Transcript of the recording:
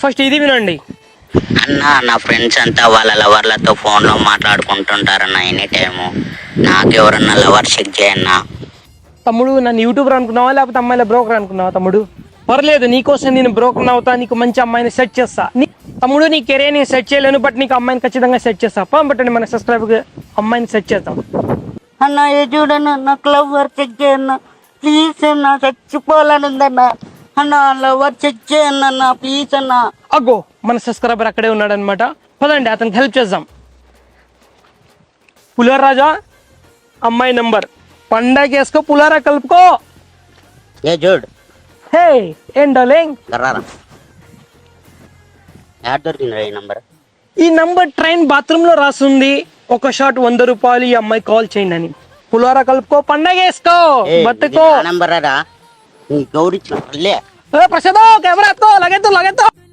First ఇది వినండి. అన్న నా ఫ్రెండ్స్ అంతా వాళ్ళ లవర్లతో ఫోన్లో మాట్లాడుకుంటుంటారన్న ఎనీ టైము. నాకెవరన్నా లవర్ చెక్ చేయన్నా. తమ్ముడు నన్ను యూట్యూబర్ అనుకున్నావా లేకపోతే అమ్మాయిల బ్రోకర్ అనుకున్నావా? తమ్ముడు పర్లేదు, నీకోసం నేను బ్రోకర్ అవుతా, నీకు మంచి అమ్మాయిని సెట్ చేస్తా. తమ్ముడు నీ కెరీర్ ని సెట్ చేయలేను, బట్ నీకు అమ్మాయిని ఖచ్చితంగా సెట్ చేస్తా. పంపట్టండి మన సబ్స్క్రైబర్ అమ్మాయిని సెట్ చేద్దాం. అన్న ఏ చూడన్న నాకు లవర్ చెక్ చేయన్న ప్లీజ్ అన్న, చచ్చిపోవాలని ఉందన్న. అన్న లవర్ చెక్ చేయన్న ప్లీజ్ అన్న. అగ్గో మన సబ్స్క్రైబర్ అక్కడే ఉన్నాడు అనమాట. పదండి అతనికి హెల్ప్ చేద్దాం. పులిహోర రాజా అమ్మాయి నంబర్ పండగ వేసుకో, పులిహోర కలుపుకో. ఏ చూడు హే ఏం డార్లింగ్, కర్రారా యాడ్ దొరికింది ఈ నంబర్. ఈ నంబర్ ట్రైన్ బాత్రూమ్ లో రాస్తుంది. ఒక షాట్ 100 రూపాయలు, ఈ అమ్మాయి కాల్ చేయండి అని. పులిహోర కలుపుకో, పండగ వేసుకో, బతుకో. నంబర్ రా గౌరిచ్చిన ప్రసాద్ కెమెరా లగెత్తో